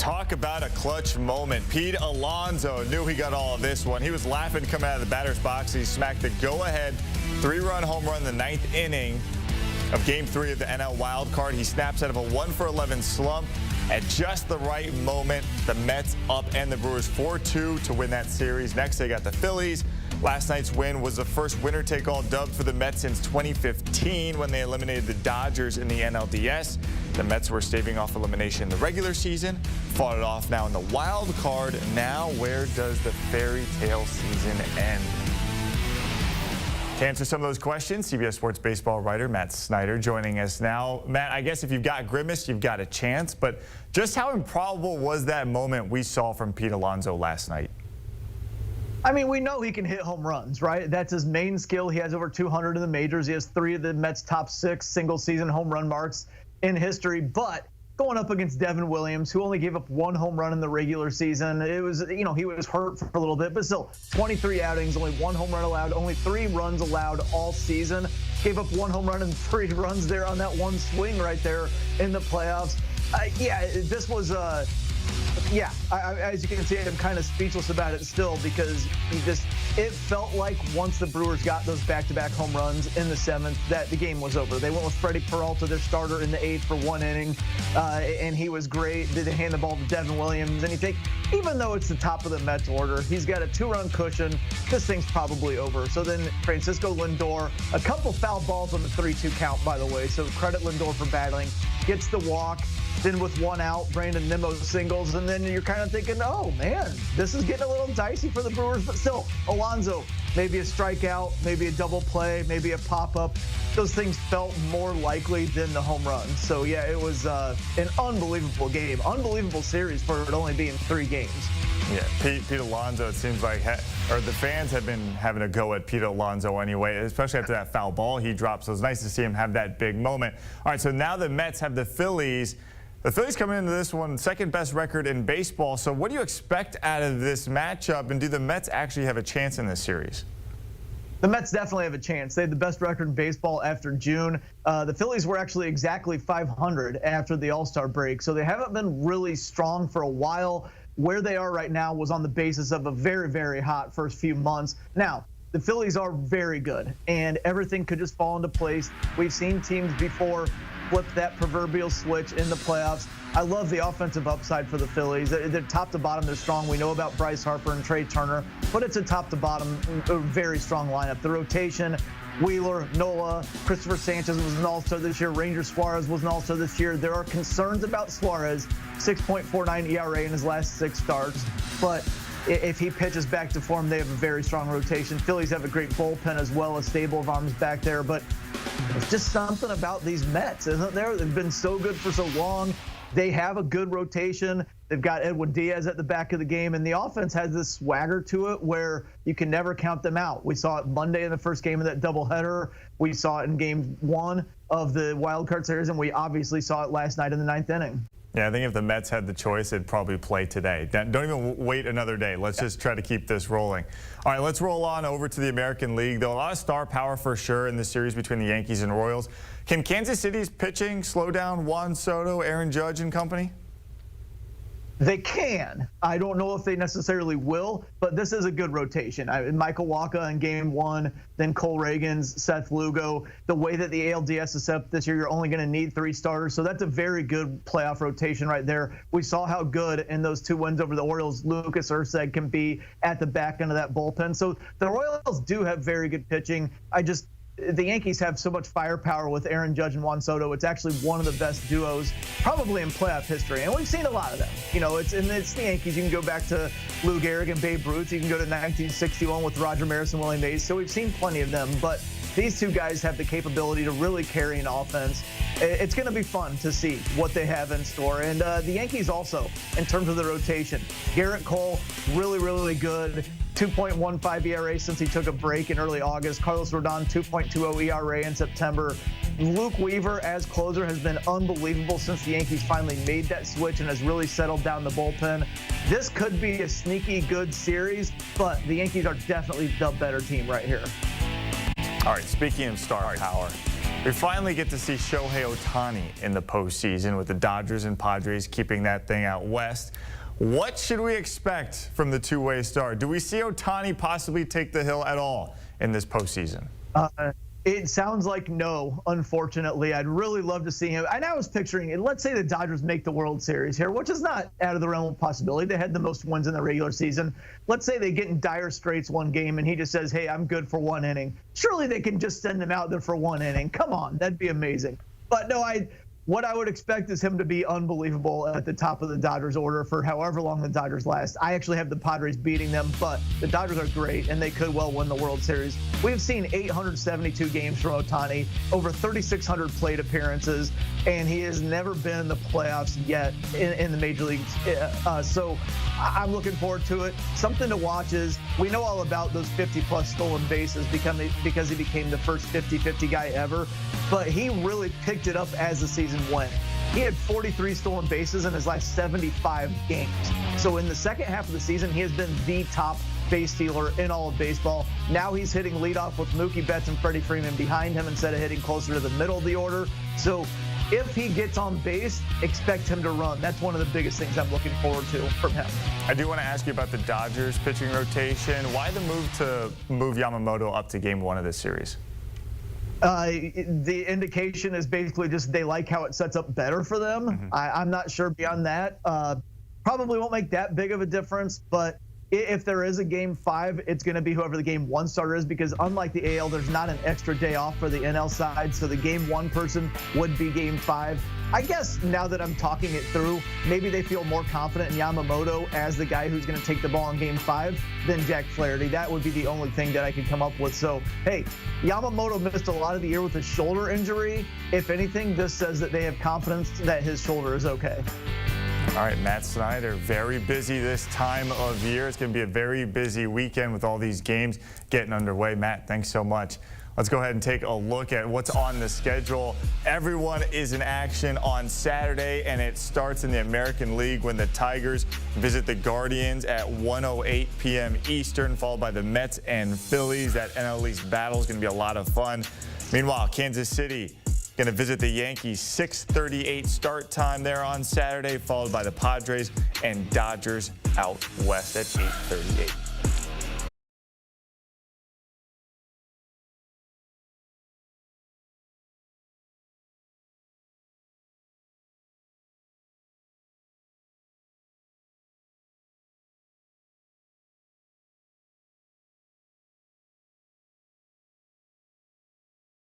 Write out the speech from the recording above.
Talk about a clutch moment. Pete Alonso knew he got all of this one. He was laughing coming out of the batter's box. He smacked the go-ahead 3-run home run in the 9th inning of Game 3 of the NL Wild Card. He snaps out of a 1-for-11 slump at just the right moment. The Mets up and the Brewers 4-2 to win that series. Next, they got the Phillies. Last night's win was the first winner-take-all dub for the Mets since 2015 when they eliminated the Dodgers in the NLDS. The Mets were staving off elimination in the regular season, fought it off now in the wild card. Now, where does the fairy tale season end? To answer some of those questions, CBS Sports baseball writer Matt Snyder joining us now. Matt, I guess if you've got Grimace, you've got a chance, but just how improbable was that moment we saw from Pete Alonso last night? I mean, we know he can hit home runs, right? That's his main skill. He has over 200 in the majors. He has 3 of the Mets' top 6 single-season home run marks in history. But going up against Devin Williams, who only gave up 1 home run in the regular season, it was, he was hurt for a little bit, but still, 23 outings, only 1 home run allowed, only 3 runs allowed all season. Gave up 1 home run and 3 runs there on that one swing right there in the playoffs. This was as you can see, I'm kind of speechless about it still because it felt like once the Brewers got those back-to-back home runs in the 7th that the game was over. They went with Freddie Peralta, their starter, in the 8th for 1 inning, and he was great. They hand the ball to Devin Williams, and you think, even though it's the top of the Mets order, he's got a 2-run cushion. This thing's probably over. So then Francisco Lindor, a couple foul balls on the 3-2 count, by the way, so credit Lindor for battling, gets the walk. Then with 1 out, Brandon Nimmo singles, and then you're kind of thinking, oh man, this is getting a little dicey for the Brewers, but still, Alonso, maybe a strikeout, maybe a double play, maybe a pop-up. Those things felt more likely than the home run. So yeah, it was an unbelievable game, unbelievable series for it only being 3 games. Yeah, Pete Alonso, it seems like, the fans have been having a go at Pete Alonso anyway, especially after that foul ball he dropped. So it's nice to see him have that big moment. All right, so now the Mets have the Phillies. The Phillies coming into this one, second best record in baseball. So what do you expect out of this matchup, and do the Mets actually have a chance in this series? The Mets definitely have a chance. They had the best record in baseball after June. The Phillies were actually exactly 500 after the All-Star break, so they haven't been really strong for a while. Where they are right now was on the basis of a very, very hot first few months. Now, the Phillies are very good, and everything could just fall into place. We've seen teams before flip that proverbial switch in the playoffs. I love the offensive upside for the Phillies. They're top to bottom, they're strong. We know about Bryce Harper and Trey Turner, but it's a top to bottom, a very strong lineup. The rotation, Wheeler, Nola, Christopher Sanchez was an all-star this year. Ranger Suarez was an all-star this year. There are concerns about Suarez, 6.49 ERA in his last 6 starts, but if he pitches back to form, they have a very strong rotation. Phillies have a great bullpen as well, a stable of arms back there, but it's just something about these Mets, isn't there? They've been so good for so long. They have a good rotation. They've got Edwin Diaz at the back of the game, and the offense has this swagger to it where you can never count them out. We saw it Monday in the first game of that doubleheader. We saw it in Game 1 of the wild card series, and we obviously saw it last night in the 9th inning. Yeah, I think if the Mets had the choice, they'd probably play today. Don't even wait another day. Let's just try to keep this rolling. All right, let's roll on over to the American League. Though a lot of star power for sure in the series between the Yankees and Royals. Can Kansas City's pitching slow down Juan Soto, Aaron Judge and company? They can. I don't know if they necessarily will, but this is a good rotation. Michael Wacha in Game 1, then Cole Reagans, Seth Lugo. The way that the ALDS is set up this year, you're only going to need 3 starters, so that's a very good playoff rotation right there. We saw how good in those 2 wins over the Orioles Lucas Erceg can be at the back end of that bullpen. So the Royals do have very good pitching. The Yankees have so much firepower with Aaron Judge and Juan Soto. It's actually one of the best duos probably in playoff history, and we've seen a lot of them. It's the Yankees. You can go back to Lou Gehrig and Babe Ruth. You can go to 1961 with Roger Maris and Willie Mays. So we've seen plenty of them, but these 2 guys have the capability to really carry an offense. It's going to be fun to see what they have in store. And the Yankees also, in terms of the rotation, Garrett Cole, really, really good. 2.15 ERA since he took a break in early August. Carlos Rodon, 2.20 ERA in September. Luke Weaver as closer has been unbelievable since the Yankees finally made that switch and has really settled down the bullpen. This could be a sneaky good series, but the Yankees are definitely the better team right here. All right, speaking of star power, We finally get to see Shohei Ohtani in the postseason with the Dodgers and Padres keeping that thing out west. What should we expect from the two-way star? Do we see Ohtani possibly take the hill at all in this postseason? It sounds like no, unfortunately. I'd really love to see him. I was picturing it. Let's say the Dodgers make the World Series here, which is not out of the realm of possibility. They had the most wins in the regular season. Let's say they get in dire straits one game and he just says, hey, I'm good for one inning. Surely they can just send him out there for one inning. Come on, that'd be amazing. But no, what I would expect is him to be unbelievable at the top of the Dodgers order for however long the Dodgers last. I actually have the Padres beating them, but the Dodgers are great, and they could well win the World Series. We've seen 872 games from Ohtani, over 3,600 plate appearances, and he has never been in the playoffs yet in the major leagues. So I'm looking forward to it. Something to watch is we know all about those 50-plus stolen bases because he became the first 50-50 guy ever, but he really picked it up as the season went. He had 43 stolen bases in his last 75 games. So in the second half of the season, he has been the top base stealer in all of baseball. Now he's hitting leadoff with Mookie Betts and Freddie Freeman behind him instead of hitting closer to the middle of the order. So if he gets on base, expect him to run. That's one of the biggest things I'm looking forward to from him. I do want to ask you about the Dodgers pitching rotation. Why the move to move Yamamoto up to game one of this series? The indication is basically just they like how it sets up better for them. I'm not sure beyond that. Probably won't make that big of a difference, but if there is a game 5, it's going to be whoever the game 1 starter is, because unlike the AL, there's not an extra day off for the NL side, so the game 1 person would be game 5. I guess now that I'm talking it through, maybe they feel more confident in Yamamoto as the guy who's going to take the ball in game 5 than Jack Flaherty. That would be the only thing that I could come up with. So, hey, Yamamoto missed a lot of the year with a shoulder injury. If anything, this says that they have confidence that his shoulder is okay. All right, Matt Snyder, very busy this time of year. It's going to be a very busy weekend with all these games getting underway. Matt, thanks so much. Let's go ahead and take a look at what's on the schedule. Everyone is in action on Saturday, and it starts in the American League when the Tigers visit the Guardians at 1:08 p.m. Eastern, followed by the Mets and Phillies. That NL East battle is going to be a lot of fun. Meanwhile, Kansas City going to visit the Yankees, 6:38 start time there on Saturday, followed by the Padres and Dodgers out west at 8:38.